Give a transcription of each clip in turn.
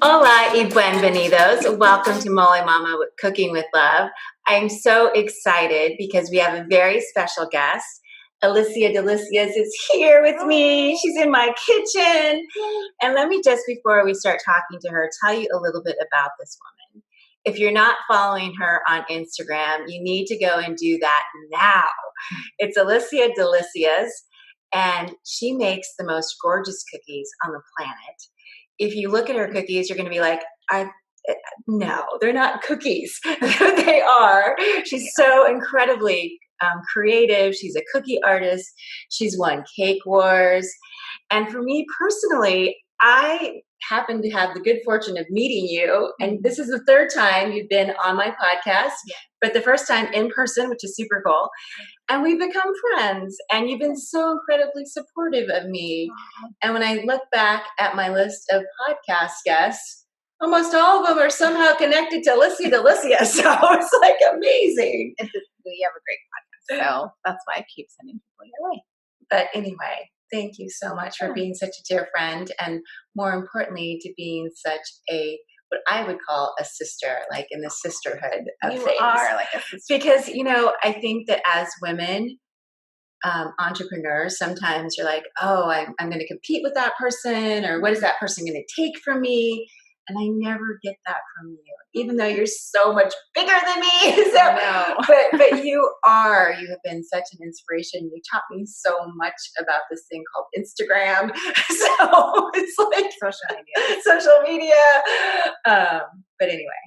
Hola y bienvenidos. Welcome to Mole Mama with Cooking with Love. I'm so excited because we have a very special guest. Alicia Delicias is here with me. She's in my kitchen. And let me just, before we start talking to her, tell you a little bit about this woman. If you're not following her on Instagram, you need to go and do that now. It's Alicia Delicias, and she makes the most gorgeous cookies on the planet. If you look at her cookies, you're going to be like, no, they're not cookies. They are. She's so incredibly creative. She's a cookie artist. She's won Cake Wars. And for me personally, I happen to have the good fortune of meeting you. And this is the third time you've been on my podcast, but the first time in person, which is super cool. And we've become friends, and you've been so incredibly supportive of me. And when I look back at my list of podcast guests, almost all of them are somehow connected to Alicia Delicias. So it's like amazing. You have a great podcast, so that's why I keep sending people your way. But anyway, thank you so much for being such a dear friend, and more importantly, to being such a, what I would call a sister, like in the sisterhood of things. You are like a sister. Because, I think that as women, entrepreneurs, sometimes you're like, oh, I'm going to compete with that person, or what is that person going to take from me? And I never get that from you, even though you're so much bigger than me. But you have been such an inspiration. You taught me so much about this thing called Instagram. So it's like social media. But anyway,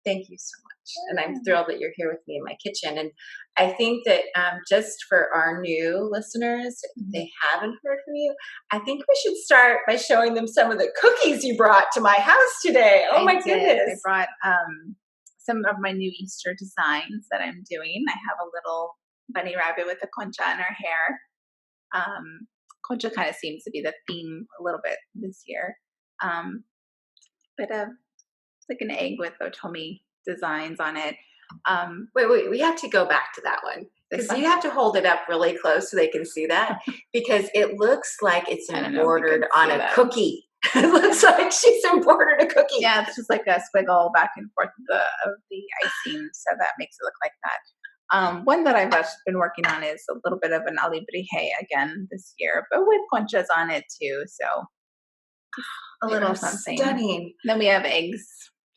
thank you so much. And I'm thrilled that you're here with me in my kitchen. And I think that just for our new listeners, if they haven't heard from you, I think we should start by showing them some of the cookies you brought to my house today. Oh, my goodness. I brought some of my new Easter designs that I'm doing. I have a little bunny rabbit with a concha in her hair. Concha kind of seems to be the theme a little bit this year. But it's like an egg with otome designs on it. Wait, we have to go back to that one, because you have to hold it up really close so they can see that, because it looks like it's embroidered on a cookie. It looks like she's embroidered a cookie. Yeah, it's just like a squiggle back and forth of the icing, so that makes it look like that. One that I've been working on is a little bit of an alebrije again this year, but with conchas on it too, so a little something. Stunning. Then we have eggs.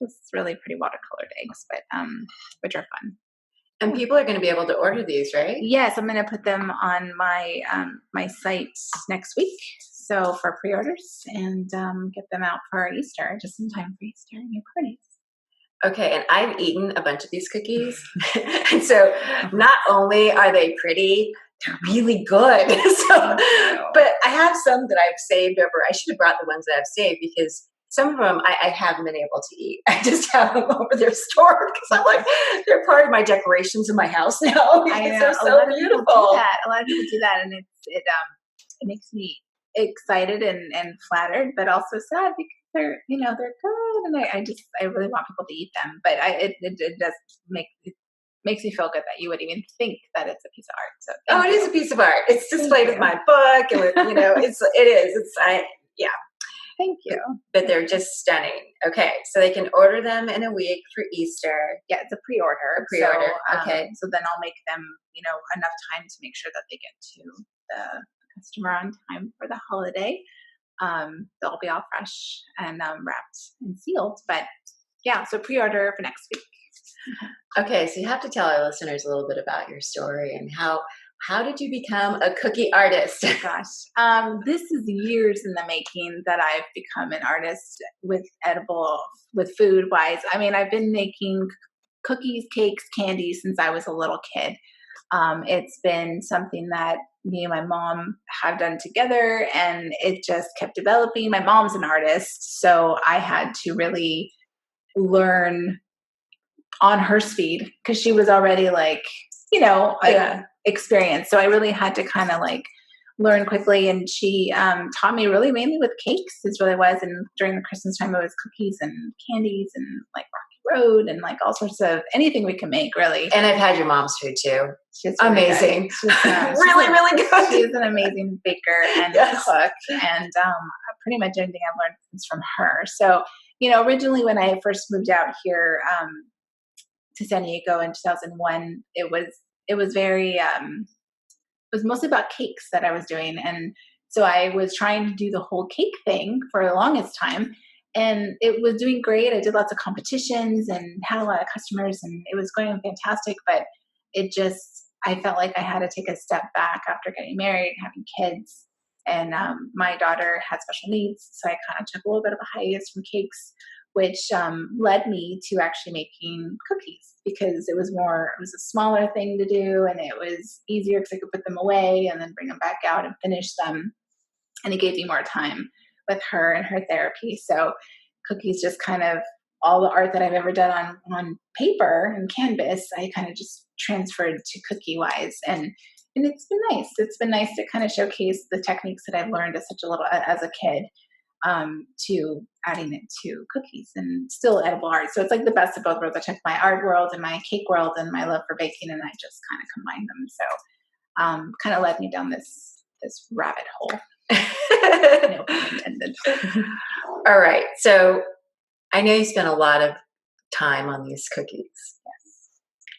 Just really pretty watercolored eggs, but which are fun. And people are going to be able to order these, right? Yes, I'm going to put them on my my site next week, so for pre-orders, and get them out for Easter, just in time for Easter and your parties. Okay, and I've eaten a bunch of these cookies, and so not only are they pretty, they're really good. But I have some that I've saved over. I should have brought the ones that I've saved, because some of them I haven't been able to eat. I just have them over there stored, because I'm like, they're part of my decorations in my house now. I know. They're so beautiful. A lot of people do that, and it makes me excited and flattered, but also sad, because they're good, and I really want people to eat them. But it does makes me feel good that you would even think that it's a piece of art. So it is a piece of art. It's displayed with my book, and with it is. Thank you. But they're just stunning. Okay, so they can order them in a week for Easter. Yeah, it's a pre-order. So, okay. So then I'll make them, enough time to make sure that they get to the customer on time for the holiday. They'll be all fresh and wrapped and sealed. But yeah, so pre-order for next week. Okay, so you have to tell our listeners a little bit about your story and how did you become a cookie artist? Gosh, this is years in the making that I've become an artist with food wise. I mean, I've been making cookies, cakes, candies since I was a little kid. It's been something that me and my mom have done together, and it just kept developing. My mom's an artist, so I had to really learn on her speed, because she was already experienced. So I really had to kind of learn quickly. And she taught me really mainly with cakes, is really was. And during the Christmas time, it was cookies and candies and Rocky Road and all sorts of anything we can make, really. And I've had your mom's food too. She's really amazing. She's, really good. She's an amazing baker and cook. And pretty much anything I've learned is from her. So, originally when I first moved out here to San Diego in 2001, it was very it was mostly about cakes that I was doing. And so I was trying to do the whole cake thing for the longest time. And it was doing great. I did lots of competitions and had a lot of customers, and it was going fantastic. But I felt like I had to take a step back after getting married, having kids. And my daughter had special needs. So I kind of took a little bit of a hiatus from cakes, which led me to actually making cookies, because it was a smaller thing to do, and it was easier because I could put them away and then bring them back out and finish them. And it gave me more time with her and her therapy. So cookies just kind of, all the art that I've ever done on paper and canvas, I kind of just transferred to cookie wise. And it's been nice. It's been nice to kind of showcase the techniques that I've learned as a kid, to adding it to cookies and still edible art. So it's like the best of both worlds. I took my art world and my cake world and my love for baking, and I just kind of combined them. So kind of led me down this rabbit hole. No pun intended. All right. So I know you spent a lot of time on these cookies.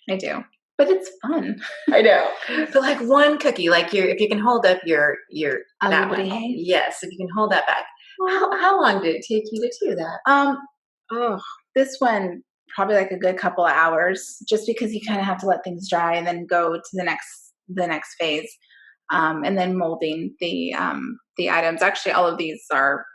Yes, I do. But it's fun. I know. But like one cookie, like if you can hold up your that one. Yes, if you can hold that back. How long did it take you to do that? This one probably like a good couple of hours, just because you kind of have to let things dry and then go to the next phase, and then molding the items. Actually, all of these are,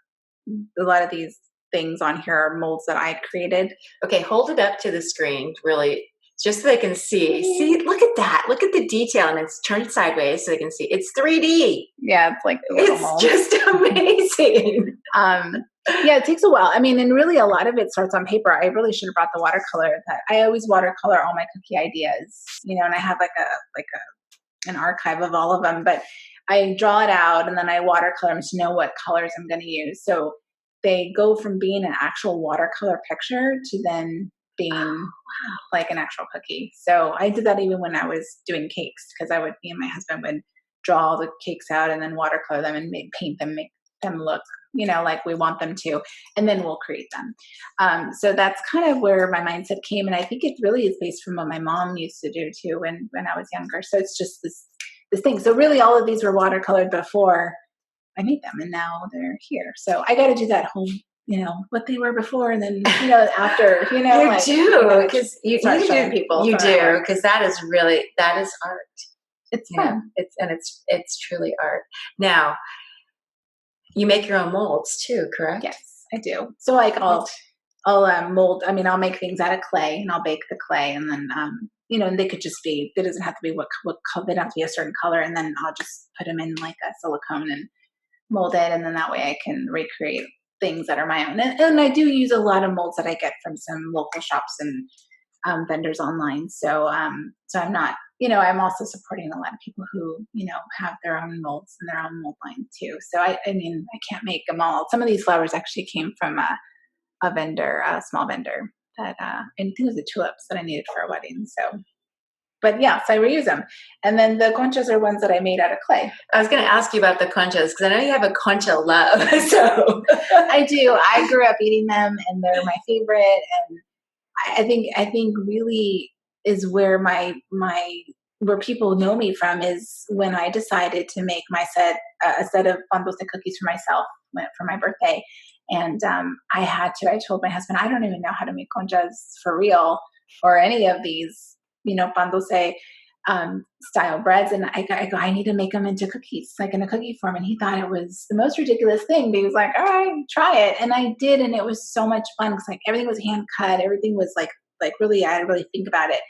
a lot of these things on here are molds that I created. Okay, hold it up to the screen, really, just so they can see. See, look at that. Look at the detail, and it's turned sideways so they can see. It's 3D. Yeah, it's like it's just amazing. Yeah, it takes a while. I mean, and really a lot of it starts on paper. I really should have brought the watercolor. That I always watercolor all my cookie ideas, and I have an archive of all of them, but I draw it out and then I watercolor them to know what colors I'm going to use. So they go from being an actual watercolor picture to then being like an actual cookie. So I did that even when I was doing cakes, because me and my husband would draw all the cakes out and then watercolor them and paint them, make them look, like we want them to, and then we'll create them. So that's kind of where my mindset came. And I think it really is based from what my mom used to do too when I was younger. So it's just this thing. So really all of these were watercolored before I made them, and now they're here. So I got to do that whole, what they were before, and then, after, you do, because you do people. You do, because that is art. It's fun. It's truly art. Now, you make your own molds too, correct? Yes, I do. So like I'll mold. I mean, I'll make things out of clay, and I'll bake the clay, and then and they could just be. It doesn't have to be what color. They don't have to be a certain color, and then I'll just put them in like a silicone and mold it, and then that way I can recreate things that are my own. And I do use a lot of molds that I get from some local shops and vendors online. So so I'm not. I'm also supporting a lot of people who, have their own molds and their own mold line too. So I mean, I can't make them all. Some of these flowers actually came from a vendor, a small vendor that, I think it was the tulips that I needed for a wedding. So, but yeah, so I reuse them. And then the conchas are ones that I made out of clay. I was going to ask you about the conchas, because I know you have a concha love. So I do. I grew up eating them, and they're my favorite. And I think really is where where people know me from is when I decided to make a set of pan dulce cookies for myself for my birthday. And I told my husband, I don't even know how to make conchas for real, or any of these, pan dulce style breads. And I go, I need to make them into cookies, like in a cookie form. And he thought it was the most ridiculous thing, but he was like, all right, try it. And I did. And it was so much fun, because like everything was hand cut. Everything was like really, I had to really think about it.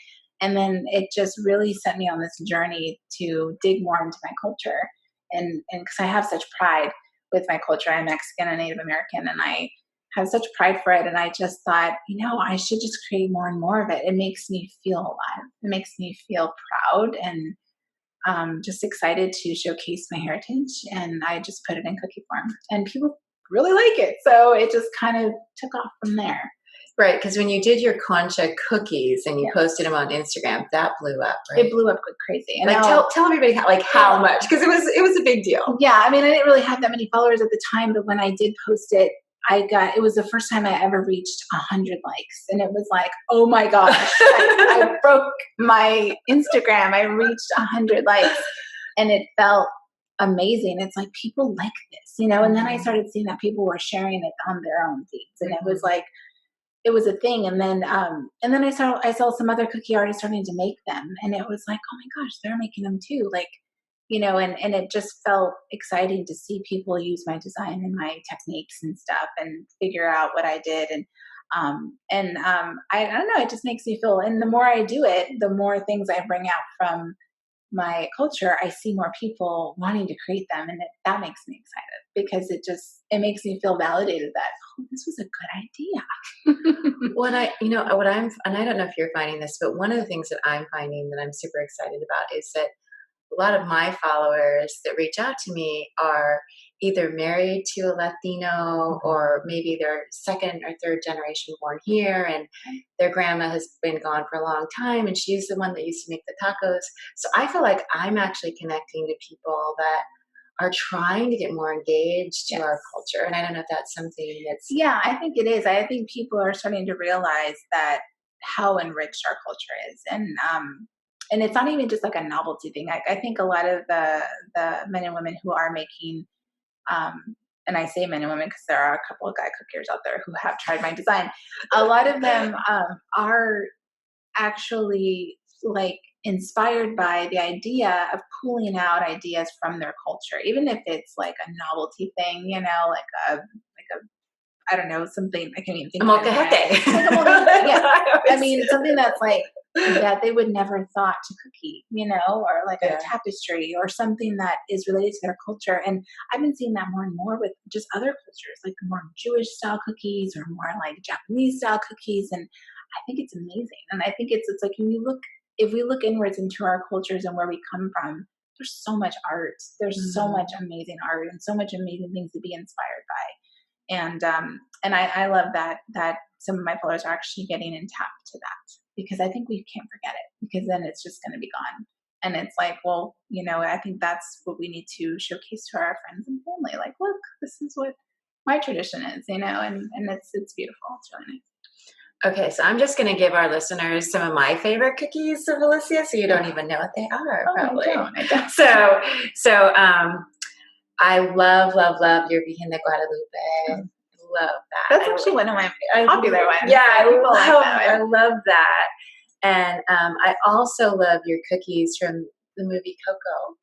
And then it just really sent me on this journey to dig more into my culture. And because I have such pride with my culture, I'm Mexican and Native American, and I have such pride for it. And I just thought, I should just create more and more of it. It makes me feel alive. It makes me feel proud and just excited to showcase my heritage. And I just put it in cookie form, and people really like it. So it just kind of took off from there. Right, because when you did your concha cookies and you posted them on Instagram, that blew up, right? It blew up crazy. And like, tell everybody how much, because it was a big deal. Yeah, I mean, I didn't really have that many followers at the time, but when I did post it, it was the first time I ever reached 100 likes. And it was like, oh my gosh, I broke my Instagram. I reached 100 likes and it felt amazing. It's like, people like this, and then I started seeing that people were sharing it on their own feeds. And it was like, it was a thing. And then I saw some other cookie artists starting to make them. And it was like, oh my gosh, they're making them too. Like, and it just felt exciting to see people use my design and my techniques and stuff and figure out what I did. And I don't know, it just makes me feel, and the more I do it, the more things I bring out from my culture, I see more people wanting to create them. And that makes me excited because it makes me feel validated that, oh, this was a good idea. And I don't know if you're finding this, but one of the things that I'm finding that I'm super excited about is that a lot of my followers that reach out to me are either married to a Latino or maybe they're second or third generation born here and their grandma has been gone for a long time and she's the one that used to make the tacos. So I feel like I'm actually connecting to people that are trying to get more engaged to our culture. And I don't know if that's something that's... Yeah, I think it is. I think people are starting to realize that how enriched our culture is. And it's not even just like a novelty thing. I think a lot of the men and women who are making, and I say men and women because there are a couple of guy cookers out there who have tried my design. A lot of them are actually like inspired by the idea of pulling out ideas from their culture, even if it's like a novelty thing, like a I don't know, something I can't even think of it. Like a molcajete, yeah. I mean, something that's like that they would never thought to cookie, or like a tapestry or something that is related to their culture. And I've been seeing that more and more with just other cultures, like more Jewish style cookies or more like Japanese style cookies. And I think it's amazing. And I think it's like if we look inwards into our cultures and where we come from, there's so much art. There's so much amazing art and so much amazing things to be inspired by. And I love that some of my followers are actually getting in tap to that, because I think we can't forget it, because then it's just going to be gone. And it's like, well, I think that's what we need to showcase to our friends and family. Like, look, this is what my tradition is, and it's beautiful. It's really nice. Okay, so I'm just going to give our listeners some of my favorite cookies of Alicia, so you don't even know what they are, probably. I don't. So I love, love, love your Virgen de Guadalupe. Love that. That's actually one of my popular ones. Yeah, I love that. And I also love your cookies from the movie Coco.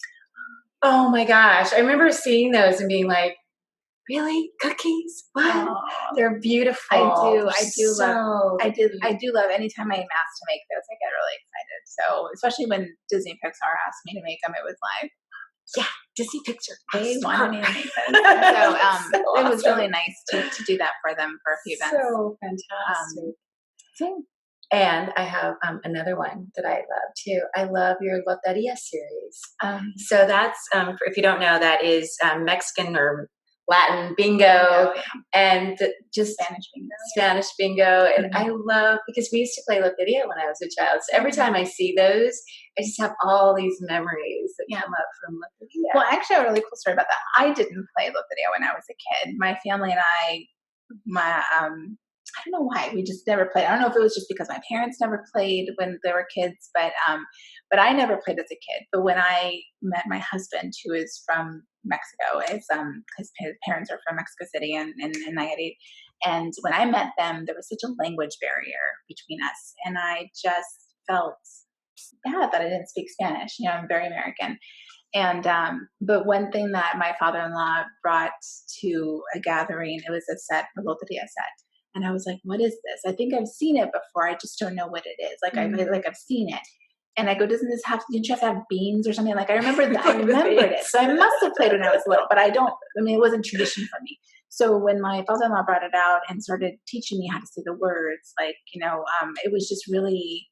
Oh my gosh. I remember seeing those and being like, really? Cookies? What? Oh, they're beautiful. I do love anytime I'm asked to make those, I get really excited. So especially when Disney Pixar asked me to make them, it was like, yeah, Disney Pixar. They wanted me to make those. So, it was really nice to do that for them for a few events. So fantastic. And I have another one that I love too. I love your Loteria series. So that's, if you don't know, that is Mexican or Latin bingo, and just Spanish bingo. And I love, because we used to play Loteria when I was a child. So every time I see those, I just have all these memories that come up from Loteria. Well, actually, I have a really cool story about that. I didn't play Loteria when I was a kid. My family and I don't know why, we just never played. I don't know if it was just because my parents never played when they were kids, but I never played as a kid. But when I met my husband, who is from Mexico, his parents are from Mexico City and Nayarit, and when I met them, there was such a language barrier between us, and I just felt bad that I didn't speak Spanish. I'm very American. And but one thing that my father-in-law brought to a gathering, it was a Loteria set. And I was like, what is this? I think I've seen it before. I just don't know what it is. Like, I've seen it. And I go, didn't you have to have beans or something? Like, I remembered it. So I must have played when I was little, but it wasn't tradition for me. So when my father-in-law brought it out and started teaching me how to say the words, it was just really,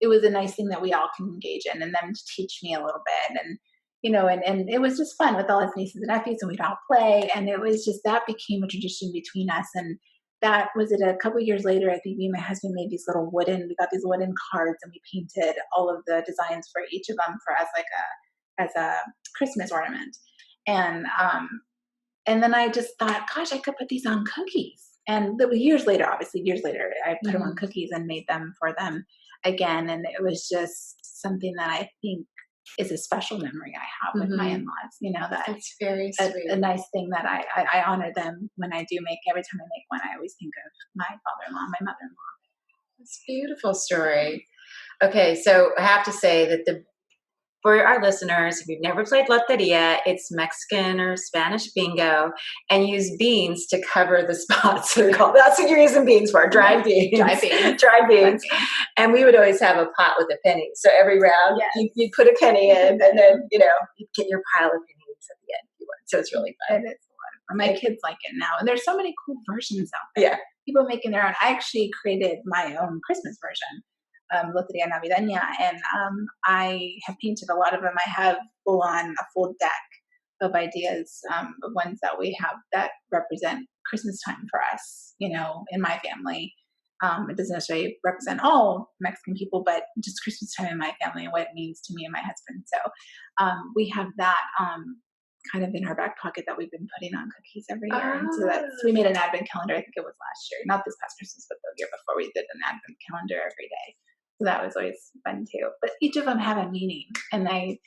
it was a nice thing that we all can engage in, and them to teach me a little bit. And, and it was just fun with all his nieces and nephews, and we'd all play. And it was just, that became a tradition between us. And that was it. A couple of years later, I think me and my husband made these little we got these wooden cards, and we painted all of the designs for each of them as a Christmas ornament. And And then I just thought, gosh, I could put these on cookies. And years later, I put them on cookies and made them for them again. And it was just something that I think is a special memory I have with my in-laws. That's very sweet. A nice thing that I honor them when I do make. Every time I make one, I always think of my father-in-law, my mother-in-law. It's a beautiful story. Okay, so I have to say that for our listeners, if you've never played Loteria, it's Mexican or Spanish bingo, and use beans to cover the spots. That's what you're using beans for, dried beans. Dried beans. And we would always have a pot with a penny. So every round, you'd put a penny in, and then, you'd get your pile of pennies at the end if you want. So it's really fun. It is a lot of fun. My kids like it now. And there's so many cool versions out there. Yeah. People making their own. I actually created my own Christmas version. Loteria Navideña, and I have painted a lot of them. I have a full deck of ideas, ones that we have that represent Christmas time for us, in my family. It doesn't necessarily represent all Mexican people, but just Christmas time in my family and what it means to me and my husband. So we have that kind of in our back pocket that we've been putting on cookies every year. And so we made an advent calendar. I think it was last year, not this past Christmas, but the year before. We did an advent calendar every day. So that was always fun too. But each of them have a meaning, and I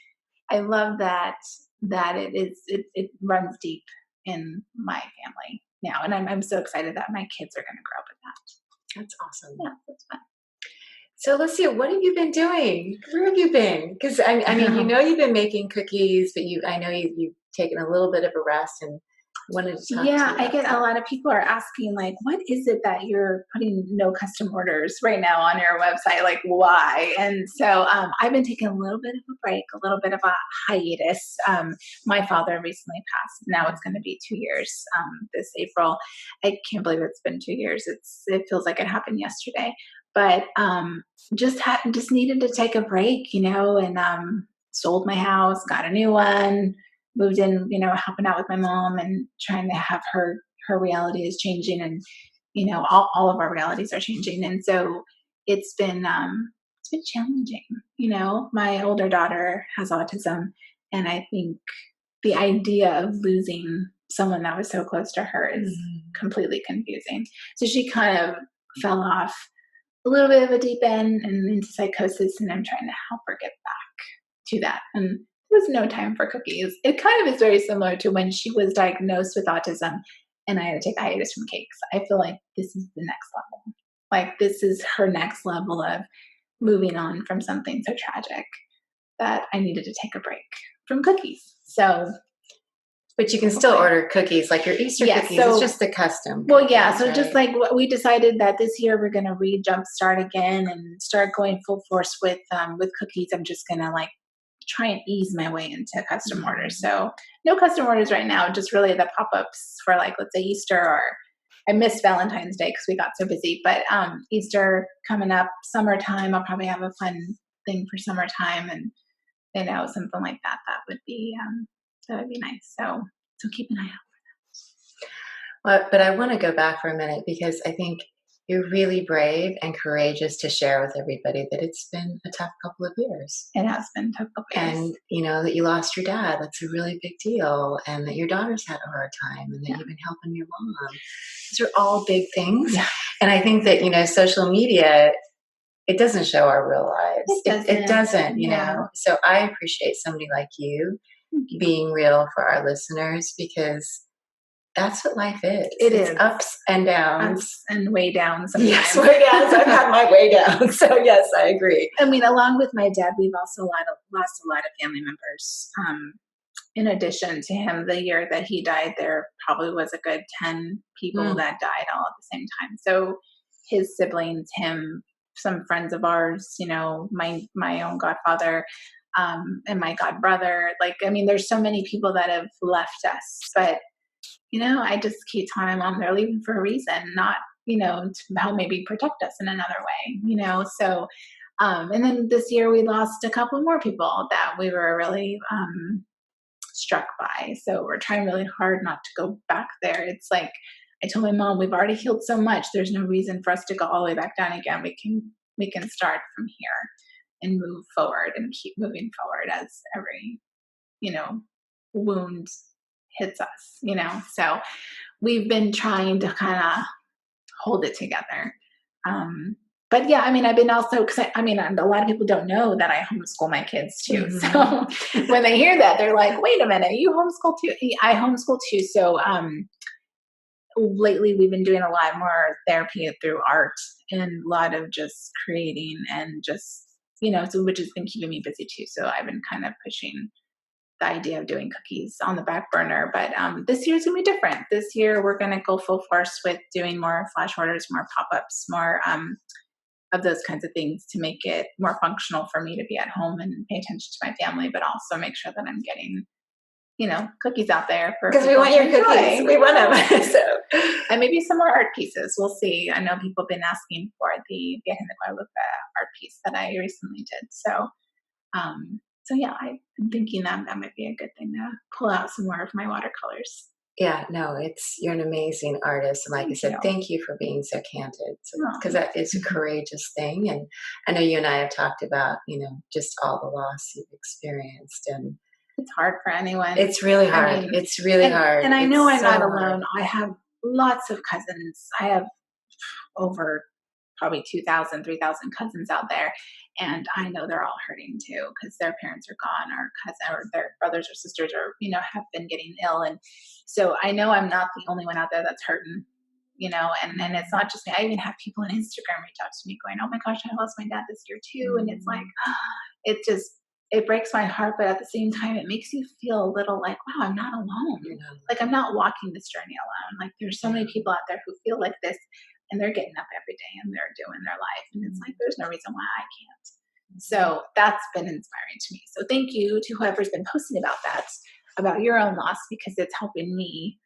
love that it runs deep in my family now, and I'm so excited that my kids are going to grow up with that. That's awesome. Yeah, that's fun. So, Alicia, what have you been doing? Where have you been? Because I mean, you've been making cookies, but I know you've taken a little bit of a rest and wanted to talk to you about I get a lot of people are asking, like, what is it that you're putting no custom orders right now on your website? Like, why? And so I've been taking a little bit of a break, a little bit of a hiatus. My father recently passed. Now it's going to be 2 years this April. I can't believe it's been 2 years. It feels like it happened yesterday. But just needed to take a break, and sold my house, got a new one, moved in, helping out with my mom and trying to have her reality is changing, and all of our realities are changing, and so it's been challenging. My older daughter has autism, and I think the idea of losing someone that was so close to her is completely confusing. So she kind of fell off a little bit of a deep end and into psychosis, and I'm trying to help her get back to that. And there was no time for cookies. It kind of is very similar to when she was diagnosed with autism and I had to take a hiatus from cakes. I feel like this is the next level. Like, this is her next level of moving on from something so tragic that I needed to take a break from cookies. So, but you can still order cookies, like your Easter cookies. So, it's just the custom. Well, yeah. So just like what we decided that this year we're going to jumpstart again and start going full force with cookies. I'm just going to try and ease my way into custom orders. So no custom orders right now, just really the pop-ups for let's say Easter, or I missed Valentine's Day because we got so busy, but Easter coming up, summertime, I'll probably have a fun thing for summertime, and something like that. That would be nice. So keep an eye out. Well, but I want to go back for a minute because I think you're really brave and courageous to share with everybody that it's been a tough couple of years. It has been a tough couple of years. And, that you lost your dad, that's a really big deal. And that your daughter's had a hard time, and that you've been helping your mom. These are all big things. Yeah. And I think that, social media, it doesn't show our real lives. It doesn't, know. So I appreciate somebody like you being real for our listeners, because that's what life is. It's ups and downs. Ups and way down sometimes. Yes, way downs. I've had my way down. So yes, I agree. I mean, along with my dad, we've also lost a lot of family members. In addition to him, the year that he died, there probably was a good 10 people that died all at the same time. So his siblings, him, some friends of ours, my own godfather, and my god brother. There's so many people that have left us, but I just keep telling my mom they're leaving for a reason, not, to help maybe protect us in another way, so, and then this year we lost a couple more people that we were really struck by. So we're trying really hard not to go back there. It's like, I told my mom, we've already healed so much. There's no reason for us to go all the way back down again. We can start from here and move forward and keep moving forward as every, wound hits us, so we've been trying to kind of hold it together. But yeah, I mean, I've been also, cause I mean, a lot of people don't know that I homeschool my kids too. Mm-hmm. So when they hear that, they're like, wait a minute, you homeschool too? I homeschool too. So, lately we've been doing a lot more therapy through art and a lot of just creating and just, so which has been keeping me busy too. So I've been kind of pushing the idea of doing cookies on the back burner. But this year is going to be different. This year we're going to go full force with doing more flash orders, more pop-ups, more of those kinds of things to make it more functional for me to be at home and pay attention to my family, but also make sure that I'm getting, cookies out there for because we want your enjoy. cookies. We want them. So. And maybe some more art pieces. We'll see. I know people have been asking for the Virgen de Guadalupe art piece that I recently did. So yeah, I'm thinking that might be a good thing to pull out some more of my watercolors. Yeah, no, you're an amazing artist. And like I said, thank you for being so candid. Because that is a courageous thing. And I know you and I have talked about, just all the loss you've experienced. And it's hard for anyone. It's really hard. I mean, it's really hard. And I know I'm not alone. I have lots of cousins. I have over probably 2,000, 3,000 cousins out there. And I know they're all hurting too because their parents are gone or their brothers or sisters are, have been getting ill. And so I know I'm not the only one out there that's hurting, and it's not just me. I even have people on Instagram reach out to me going, oh my gosh, I lost my dad this year too. And it's like, it breaks my heart. But at the same time, it makes you feel a little like, wow, I'm not alone. Like I'm not walking this journey alone. Like there's so many people out there who feel like this. And they're getting up every day and they're doing their life. And it's like, there's no reason why I can't. So that's been inspiring to me. So thank you to whoever's been posting about that, about your own loss, because it's helping me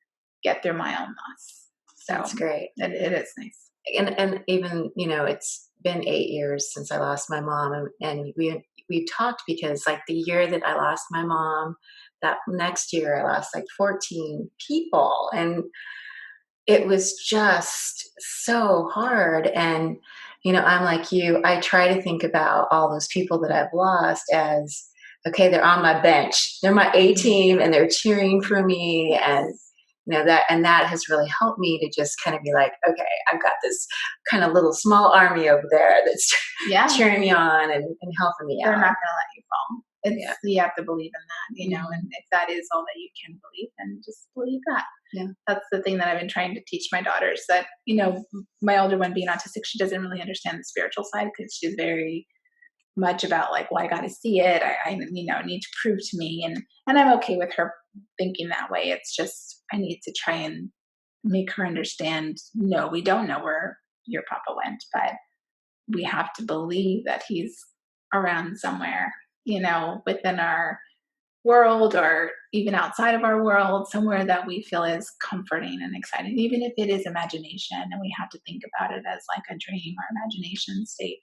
get through my own loss. So that's great. It is nice. And even, it's been 8 years since I lost my mom. And we talked because like the year that I lost my mom, that next year I lost like 14 people. And it was just so hard. And, I'm like you, I try to think about all those people that I've lost as, okay, they're on my bench. They're my A team and they're cheering for me. And, that has really helped me to just kind of be like, okay, I've got this kind of little small army over there that's cheering me on and helping me They're out. They're not going to let you fall. You have to believe in that, and if that is all that you can believe, then just believe that. Yeah. That's the thing that I've been trying to teach my daughters that, my older one being autistic, she doesn't really understand the spiritual side because she's very much about like, well, I got to see it. I need to prove to me. And I'm okay with her thinking that way. It's just, I need to try and make her understand, no, we don't know where your papa went, but we have to believe that he's around somewhere, within our world or even outside of our world, somewhere that we feel is comforting and exciting, even if it is imagination and we have to think about it as like a dream or imagination state.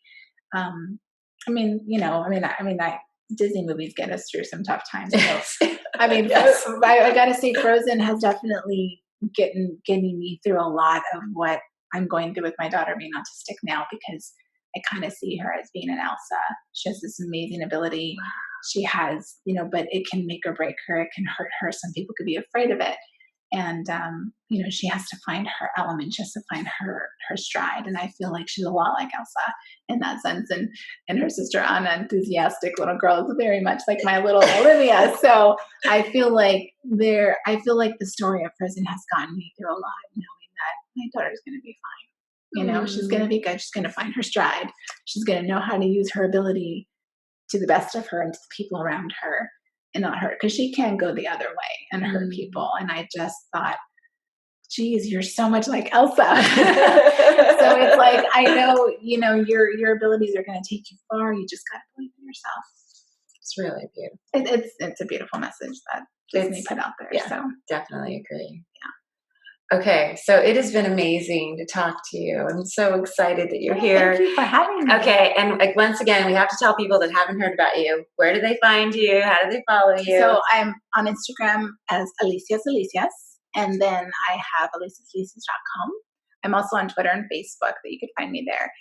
Disney movies get us through some tough times. So, yes. I gotta say Frozen has definitely getting me through a lot of what I'm going through with my daughter being autistic now, because I kind of see her as being an Elsa. She has this amazing ability. Wow. She has, but it can make or break her. It can hurt her. Some people could be afraid of it. And, she has to find her element. She has to find her stride. And I feel like she's a lot like Elsa in that sense. And her sister Anna, enthusiastic little girl, is very much like my little Olivia. So I feel like the story of Frozen has gotten me through a lot, knowing that my daughter's going to be fine. She's going to be good. She's going to find her stride. She's going to know how to use her ability to the best of her and to the people around her and not hurt, because she can go the other way and hurt people. And I just thought, geez, you're so much like Elsa. So it's like, I know, your abilities are going to take you far. You just got to believe in yourself. It's really beautiful. It's a beautiful message that Disney put out there. Yeah, so definitely agree. Yeah. Okay, so it has been amazing to talk to you. I'm so excited that you're here. Thank you for having me. Okay, and like once again, we have to tell people that haven't heard about you. Where do they find you? How do they follow you? So I'm on Instagram as Alicias, and then I have aliciasalicias.com. I'm also on Twitter and Facebook, that you could find me there.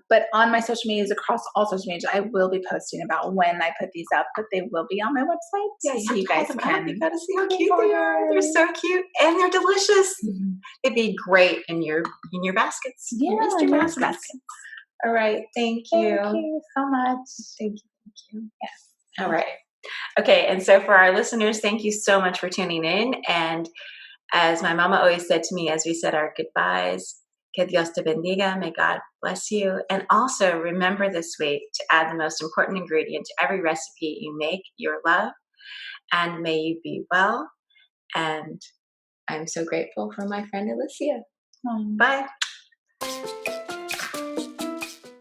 But on my social medias, across all social medias, I will be posting about when I put these up, but they will be on my website. Yeah, so you guys can. You gotta see how cute they are. They're so cute and they're delicious. Mhm. It'd be great in your baskets. Yeah, your Easter your baskets. All right. Thank you. Thank you so much. Thank you. Thank you. Yes. All right. Okay. And so for our listeners, thank you so much for tuning in. And as my mama always said to me as we said our goodbyes, que Dios te bendiga, may God bless you. And also remember this week to add the most important ingredient to every recipe you make, your love. And may you be well. And I'm so grateful for my friend Alicia. Bye.